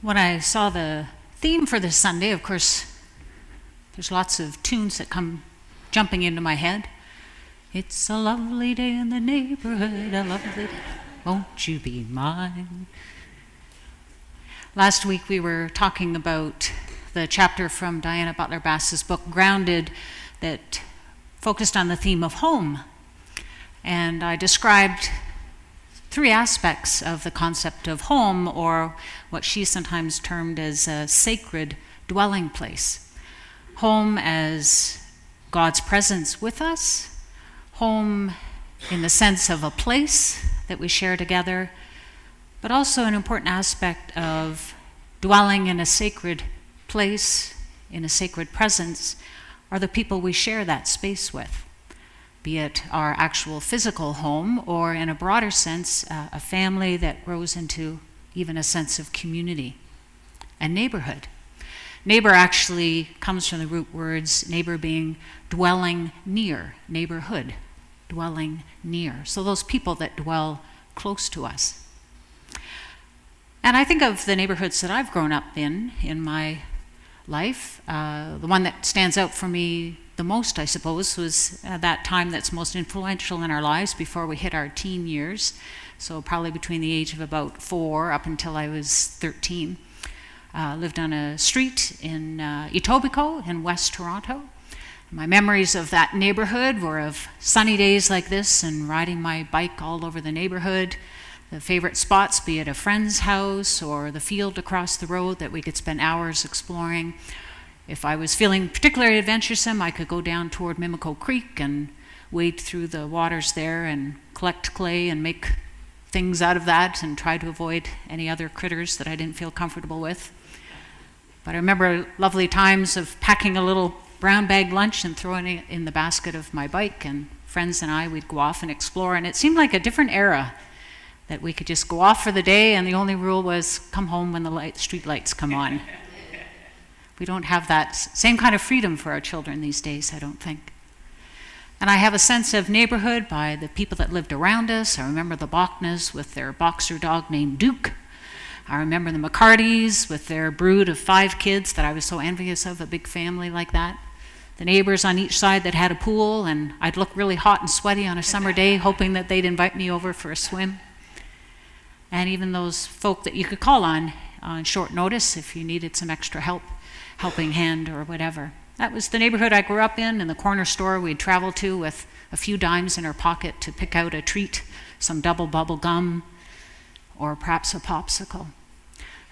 When I saw the theme for this Sunday, of course, there's lots of tunes that come jumping into my head. It's a lovely day in the neighborhood, a lovely day, won't you be mine? Last week we were talking about the chapter from Diana Butler Bass's book, Grounded, that focused on the theme of home. And I described three aspects of the concept of home, or what she sometimes termed as a sacred dwelling place. Home as God's presence with us, home in the sense of a place that we share together, but also an important aspect of dwelling in a sacred place, in a sacred presence, are the people we share that space with. Be it our actual physical home, or in a broader sense, a family that grows into even a sense of community. A neighborhood. Neighbor actually comes from the root words, neighbor being dwelling near, neighborhood, dwelling near. So those people that dwell close to us. And I think of the neighborhoods that I've grown up in my life. The one that stands out for me the most, I suppose, was that time that's most influential in our lives before we hit our teen years. So probably between the age of about 4 up until I was 13. Lived on a street in Etobicoke in West Toronto. My memories of that neighborhood were of sunny days like this and riding my bike all over the neighborhood. The favorite spots, be it a friend's house or the field across the road that we could spend hours exploring. If I was feeling particularly adventuresome, I could go down toward Mimico Creek and wade through the waters there and collect clay and make things out of that and try to avoid any other critters that I didn't feel comfortable with. But I remember lovely times of packing a little brown bag lunch and throwing it in the basket of my bike, and friends and I, we'd go off and explore, and it seemed like a different era, that we could just go off for the day and the only rule was come home when the street lights come on. We don't have that same kind of freedom for our children these days, I don't think. And I have a sense of neighborhood by the people that lived around us. I remember the Bachnas with their boxer dog named Duke. I remember the McCartys with their brood of 5 kids that I was so envious of, a big family like that. The neighbors on each side that had a pool, and I'd look really hot and sweaty on a summer day hoping that they'd invite me over for a swim. And even those folk that you could call on short notice if you needed some extra helping hand or whatever. That was the neighborhood I grew up in the corner store we'd travel to with a few dimes in our pocket to pick out a treat, some double bubble gum, or perhaps a popsicle.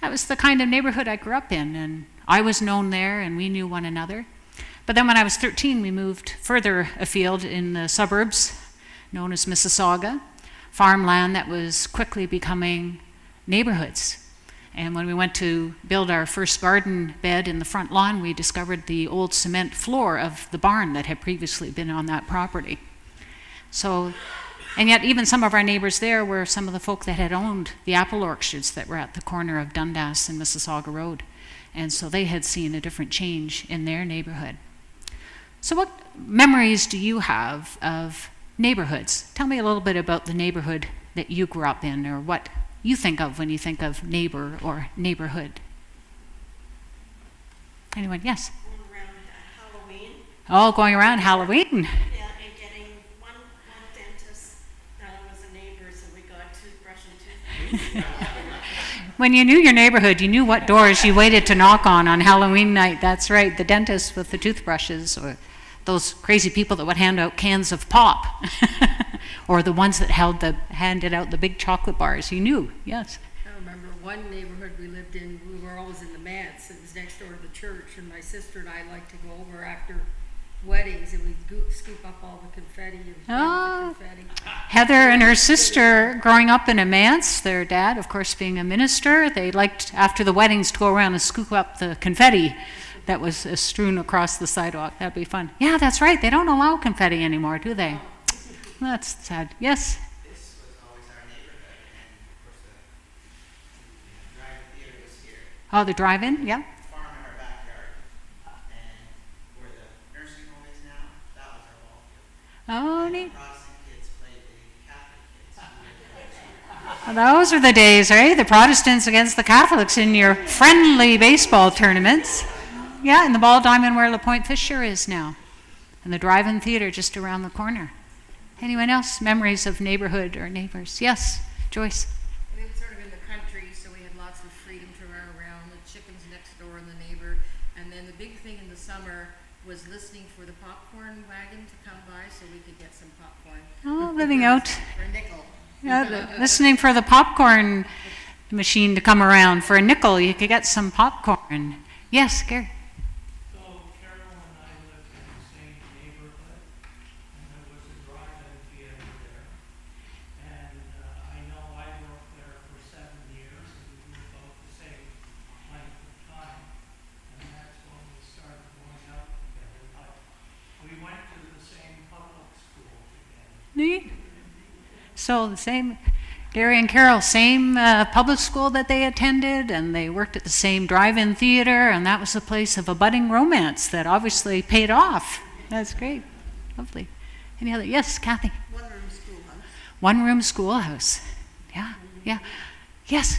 That was the kind of neighborhood I grew up in, and I was known there and we knew one another. But then when I was 13, we moved further afield in the suburbs known as Mississauga, farmland that was quickly becoming neighborhoods. And when we went to build our first garden bed in the front lawn, we discovered the old cement floor of the barn that had previously been on that property. So, and yet even some of our neighbors there were some of the folk that had owned the apple orchards that were at the corner of Dundas and Mississauga Road. And so they had seen a different change in their neighborhood. So what memories do you have of neighborhoods? Tell me a little bit about the neighborhood that you grew up in, or what you think of when you think of neighbor or neighborhood. Anyone? Yes? Going around Halloween. Oh, going around Halloween. Yeah, and getting one dentist that was a neighbor, so we got toothbrush and toothpaste. When you knew your neighborhood, you knew what doors you waited to knock on Halloween night. That's right, the dentist with the toothbrushes, or those crazy people that would hand out cans of pop, or the ones that handed out the big chocolate bars. You knew, yes. I remember one neighborhood we lived in, we were always in the manse. It was next door to the church, and my sister and I liked to go over after weddings, and we'd scoop up all the confetti and the confetti. Heather and her sister, growing up in a manse, their dad, of course, being a minister, they liked, after the weddings, to go around and scoop up the confetti that was strewn across the sidewalk. That'd be fun. Yeah, that's right. They don't allow confetti anymore, do they? That's sad. Yes? This was always our neighborhood, and of course the drive-in theater was here. Oh, the drive-in? Yeah. Farm in our backyard, and where the nursing home is now, that was our ball field. Oh, And neat. the Protestant kids played the Catholic kids. Those are the days, right? The Protestants against the Catholics in your friendly baseball tournaments. Yeah, in the Ball Diamond where La Pointe Fisher is now. And the drive-in theater just around the corner. Anyone else? Memories of neighborhood or neighbors? Yes, Joyce. We lived sort of in the country, so we had lots of freedom to run around, the chickens next door and the neighbor. And then the big thing in the summer was listening for the popcorn wagon to come by so we could get some popcorn. Oh, living out. For a nickel. Yeah, listening for the popcorn machine to come around. For a nickel, you could get some popcorn. Yes, Gary. So Carol and I lived in the same neighborhood, and there was a drive-in theater there. And I know I worked there for 7 years, and we were about the same length of time. And that's when we started going out together. But we went to the same public school together. Neat. So the same, Gary and Carol, same public school that they attended, and they worked at the same drive-in theater, and that was the place of a budding romance that obviously paid off. That's great. Lovely. Any other? Yes, Kathy. One-room schoolhouse. One-room schoolhouse. Yeah, yeah. Yes.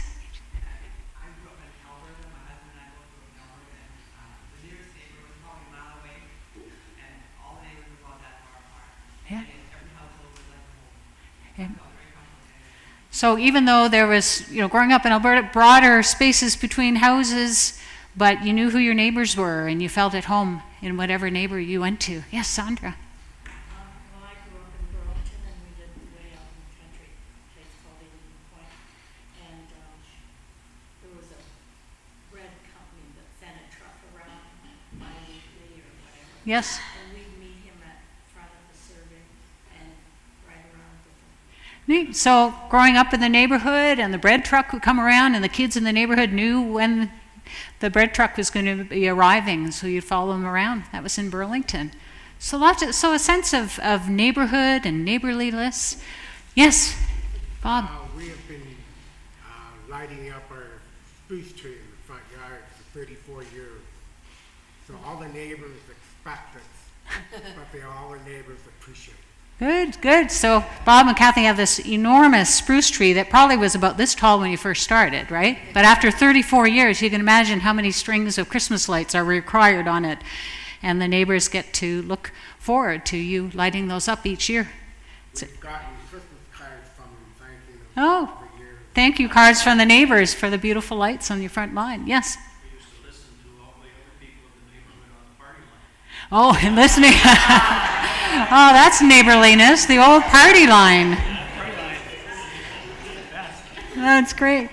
I grew up in Alberta. My husband and I both grew up in Alberta, and the nearest neighbor was probably a mile away, and all the neighbors were about that far apart. Yeah. And every household was like a home. Yeah. Felt very comfortable. So even though there was, growing up in Alberta, broader spaces between houses, but you knew who your neighbors were and you felt at home in whatever neighbor you went to. Yes, Sandra. Well, I grew up in Burlington, and we lived way out in the country, a place called Indian Point. And there was a bread company that sent a truck around bi-weekly or whatever. Yes. And we'd meet him at front of the serving and ride around with him. Neat. So growing up in the neighborhood and the bread truck would come around and the kids in the neighborhood knew when the bread truck was going to be arriving, so you'd follow them around. That was in Burlington. So so a sense of neighborhood and neighborliness. Yes, Bob. We have been lighting up our spruce tree in the front yard for 34 years. So all the neighbors expect it, but all the neighbors appreciate it. Good, good. So Bob and Kathy have this enormous spruce tree that probably was about this tall when you first started, right? But after 34 years, you can imagine how many strings of Christmas lights are required on it. And the neighbors get to look forward to you lighting those up each year. We've gotten Christmas cards from them thanking them Oh, for years. thank you, cards from the neighbors for the beautiful lights on your front lawn. Yes? We used to listen to all the other people in the neighborhood on the party line. Oh, and listening. Oh, that's neighborliness, the old party line. That's great.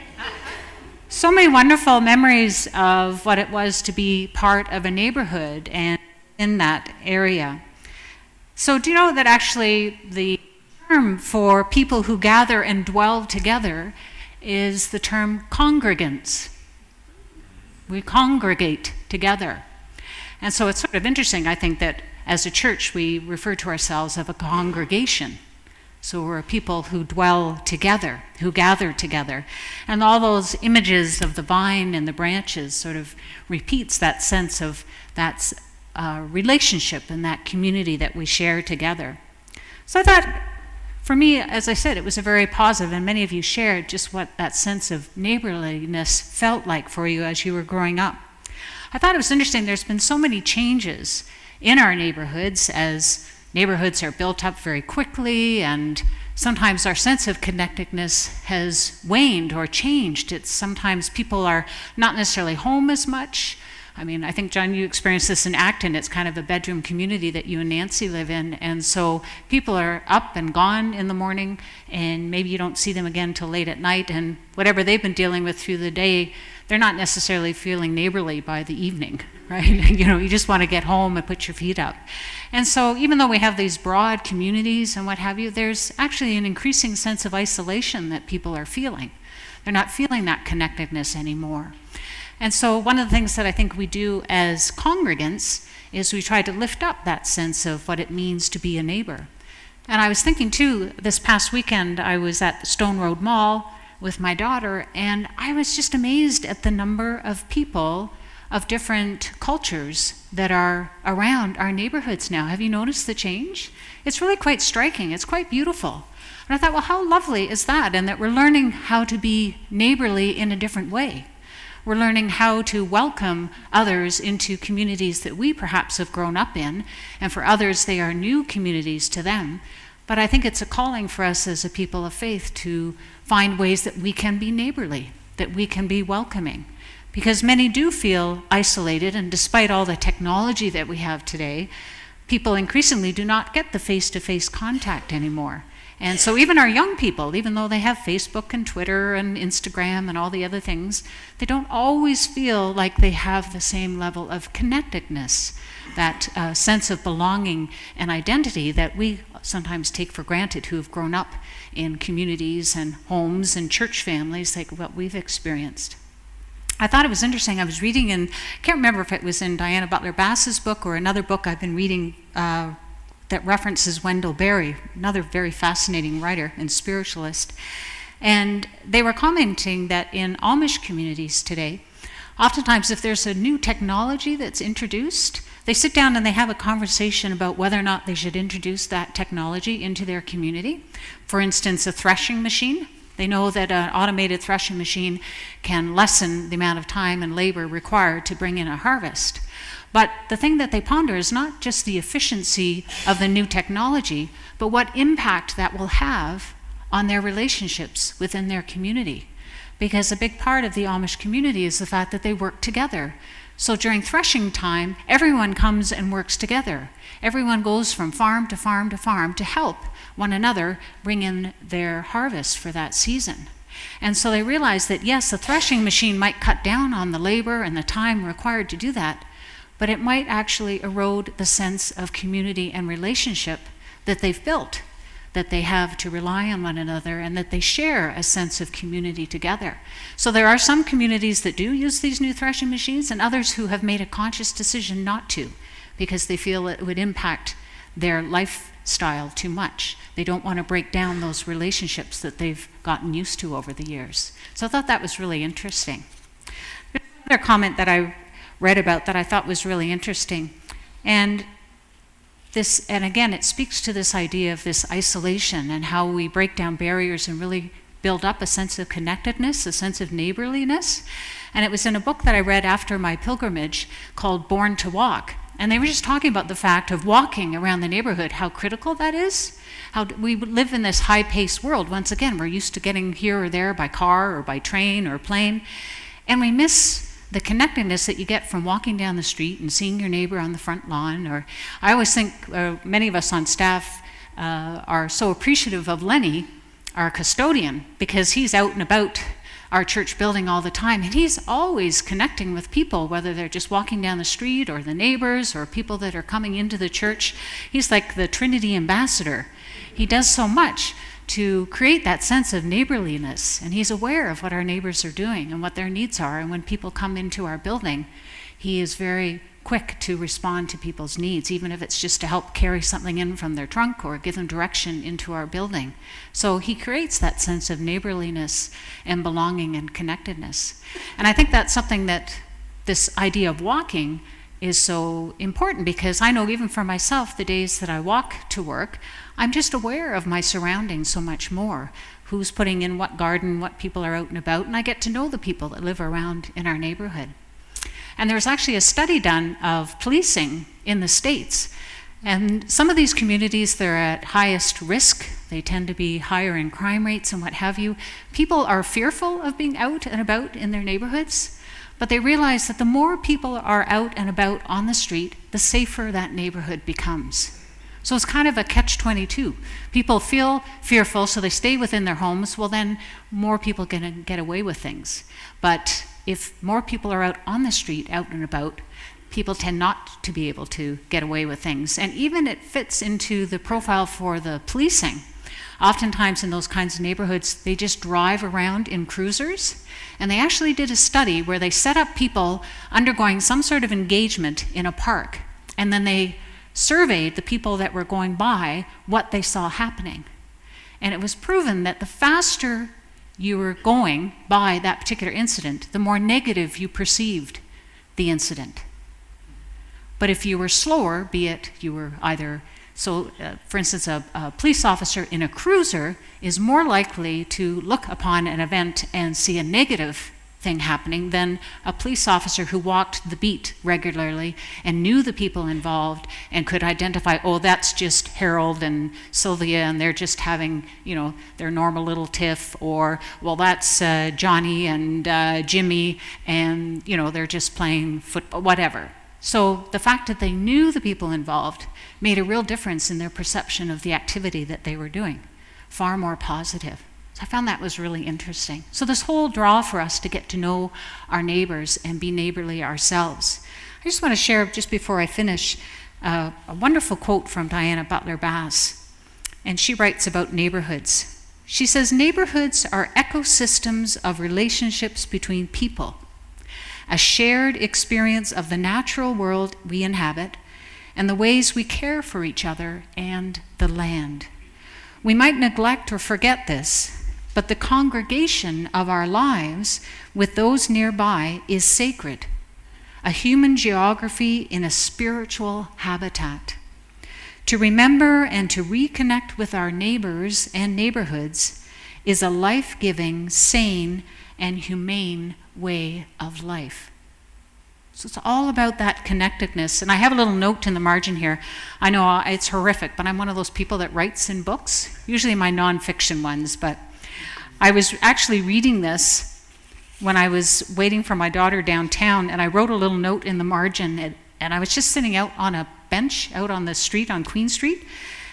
So many wonderful memories of what it was to be part of a neighborhood and in that area. So do you know that actually the term for people who gather and dwell together is the term congregants? We congregate together. And so it's sort of interesting, I think, that as a church we refer to ourselves as a congregation. So we're a people who dwell together, who gather together. And all those images of the vine and the branches sort of repeats that sense of that relationship and that community that we share together. So I thought, for me, as I said, it was a very positive, and many of you shared just what that sense of neighborliness felt like for you as you were growing up. I thought it was interesting, there's been so many changes in our neighborhoods as neighborhoods are built up very quickly, and sometimes our sense of connectedness has waned or changed. It's sometimes people are not necessarily home as much. I mean, I think, John, you experienced this in Acton. It's kind of a bedroom community that you and Nancy live in, and so people are up and gone in the morning, and maybe you don't see them again till late at night, and whatever they've been dealing with through the day, they're not necessarily feeling neighborly by the evening, right? You just want to get home and put your feet up. And so even though we have these broad communities and what have you, there's actually an increasing sense of isolation that people are feeling. They're not feeling that connectedness anymore. And so one of the things that I think we do as congregants is we try to lift up that sense of what it means to be a neighbor. And I was thinking too, this past weekend I was at the Stone Road Mall with my daughter, and I was just amazed at the number of people of different cultures that are around our neighborhoods now. Have you noticed the change? It's really quite striking. It's quite beautiful. And I thought, well, how lovely is that? And that we're learning how to be neighborly in a different way. We're learning how to welcome others into communities that we perhaps have grown up in, and for others, they are new communities to them. But I think it's a calling for us as a people of faith to find ways that we can be neighborly, that we can be welcoming. Because many do feel isolated, and despite all the technology that we have today, people increasingly do not get the face-to-face contact anymore. And so even our young people, even though they have Facebook and Twitter and Instagram and all the other things, they don't always feel like they have the same level of connectedness, that sense of belonging and identity that we sometimes take for granted who have grown up in communities and homes and church families like what we've experienced. I thought it was interesting. I was reading I can't remember if it was in Diana Butler Bass's book or another book I've been reading that references Wendell Berry, another very fascinating writer and spiritualist. And they were commenting that in Amish communities today, oftentimes if there's a new technology that's introduced, they sit down and they have a conversation about whether or not they should introduce that technology into their community. For instance, a threshing machine. They know that an automated threshing machine can lessen the amount of time and labor required to bring in a harvest. But the thing that they ponder is not just the efficiency of the new technology, but what impact that will have on their relationships within their community. Because a big part of the Amish community is the fact that they work together. So during threshing time, everyone comes and works together. Everyone goes from farm to farm to farm to help one another bring in their harvest for that season. And so they realize that yes, the threshing machine might cut down on the labor and the time required to do that, but it might actually erode the sense of community and relationship that they've built, that they have to rely on one another, and that they share a sense of community together. So there are some communities that do use these new threshing machines, and others who have made a conscious decision not to, because they feel it would impact their lifestyle too much. They don't want to break down those relationships that they've gotten used to over the years. So I thought that was really interesting. There's another comment that I read about that I thought was really interesting. And again, it speaks to this idea of this isolation and how we break down barriers and really build up a sense of connectedness, a sense of neighborliness. And it was in a book that I read after my pilgrimage called Born to Walk. And they were just talking about the fact of walking around the neighborhood, how critical that is. How we live in this high-paced world. Once again, we're used to getting here or there by car or by train or plane. And we miss the connectedness that you get from walking down the street and seeing your neighbor on the front lawn. Or I always think many of us on staff are so appreciative of Lenny, our custodian, because he's out and about our church building all the time, and he's always connecting with people, whether they're just walking down the street or the neighbors or people that are coming into the church. He's like the Trinity ambassador. He does so much to create that sense of neighborliness, and he's aware of what our neighbors are doing and what their needs are. And when people come into our building, he is very quick to respond to people's needs, even if it's just to help carry something in from their trunk or give them direction into our building. So he creates that sense of neighborliness and belonging and connectedness. And I think that's something that this idea of walking is so important, because I know even for myself, the days that I walk to work, I'm just aware of my surroundings so much more. Who's putting in what garden, what people are out and about, and I get to know the people that live around in our neighborhood. And there was actually a study done of policing in the States. And some of these communities, they're at highest risk. They tend to be higher in crime rates and what have you. People are fearful of being out and about in their neighborhoods, but they realize that the more people are out and about on the street, the safer that neighborhood becomes. So it's kind of a catch-22. People feel fearful, so they stay within their homes. Well, then more people can get away with things. But if more people are out on the street, out and about, people tend not to be able to get away with things. And even it fits into the profile for the policing. Oftentimes in those kinds of neighborhoods, they just drive around in cruisers. And they actually did a study where they set up people undergoing some sort of engagement in a park. And then they surveyed the people that were going by what they saw happening. And it was proven that the faster you were going by that particular incident, the more negative you perceived the incident. But if you were slower, be it you were either So, for instance, a police officer in a cruiser is more likely to look upon an event and see a negative thing happening than a police officer who walked the beat regularly and knew the people involved and could identify, oh, that's just Harold and Sylvia and they're just having, their normal little tiff, or, well, that's Johnny and Jimmy and, they're just playing football, whatever. So the fact that they knew the people involved made a real difference in their perception of the activity that they were doing, far more positive. So I found that was really interesting. So this whole draw for us to get to know our neighbors and be neighborly ourselves. I just want to share, just before I finish, a wonderful quote from Diana Butler Bass. And she writes about neighborhoods. She says, "Neighborhoods are ecosystems of relationships between people, a shared experience of the natural world we inhabit and the ways we care for each other and the land. We might neglect or forget this, but the congregation of our lives with those nearby is sacred, a human geography in a spiritual habitat. To remember and to reconnect with our neighbors and neighborhoods is a life-giving, sane, and humane way of life." So it's all about that connectedness. And I have a little note in the margin here. I know it's horrific, but I'm one of those people that writes in books, usually my nonfiction ones. But I was actually reading this when I was waiting for my daughter downtown, and I wrote a little note in the margin, and I was just sitting out on a bench out on the street, on Queen Street,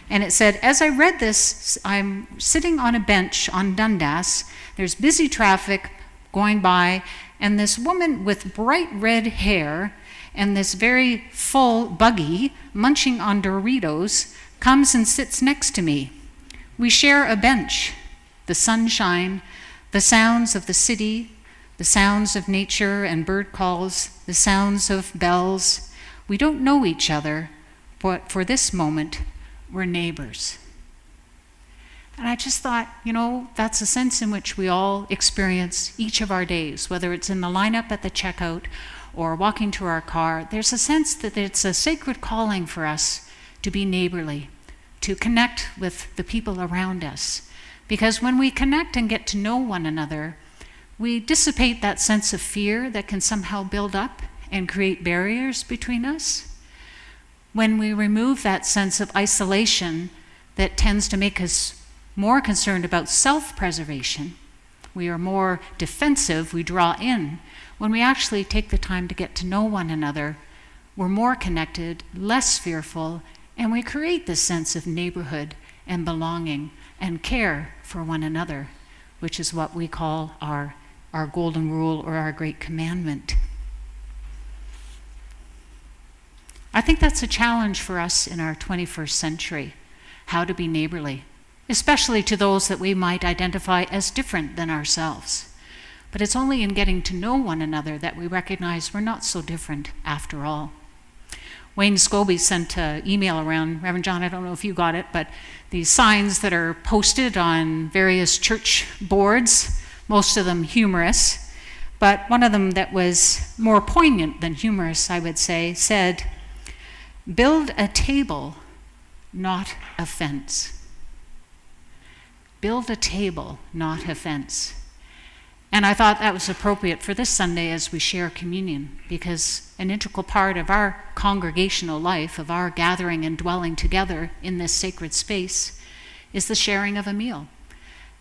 and it said, "As I read this, I'm sitting on a bench on Dundas. There's busy traffic going by, and this woman with bright red hair and this very full buggy munching on Doritos comes and sits next to me. We share a bench, the sunshine, the sounds of the city, the sounds of nature and bird calls, the sounds of bells. We don't know each other, but for this moment, we're neighbors." And I just thought, that's a sense in which we all experience each of our days, whether it's in the lineup at the checkout or walking to our car. There's a sense that it's a sacred calling for us to be neighborly, to connect with the people around us. Because when we connect and get to know one another, we dissipate that sense of fear that can somehow build up and create barriers between us. When we remove that sense of isolation that tends to make us more concerned about self-preservation, we are more defensive, we draw in. When we actually take the time to get to know one another, we're more connected, less fearful, and we create this sense of neighborhood and belonging and care for one another, which is what we call our golden rule or our great commandment. I think that's a challenge for us in our 21st century, how to be neighborly, especially to those that we might identify as different than ourselves. But it's only in getting to know one another that we recognize we're not so different after all. Wayne Scobie sent an email around, Reverend John, I don't know if you got it, but these signs that are posted on various church boards, most of them humorous, but one of them that was more poignant than humorous, I would say, said, "Build a table, not a fence." Build a table, not a fence. And I thought that was appropriate for this Sunday as we share communion, because an integral part of our congregational life, of our gathering and dwelling together in this sacred space, is the sharing of a meal.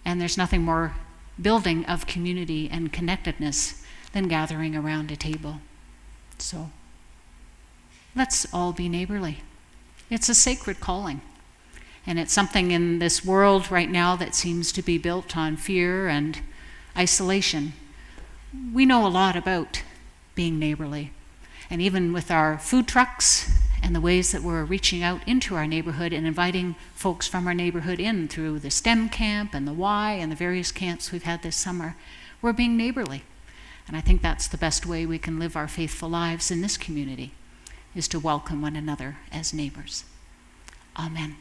And there's nothing more building of community and connectedness than gathering around a table. So let's all be neighborly. It's a sacred calling. And it's something in this world right now that seems to be built on fear and isolation. We know a lot about being neighborly. And even with our food trucks and the ways that we're reaching out into our neighborhood and inviting folks from our neighborhood in through the STEM camp and the Y and the various camps we've had this summer, we're being neighborly. And I think that's the best way we can live our faithful lives in this community, is to welcome one another as neighbors. Amen.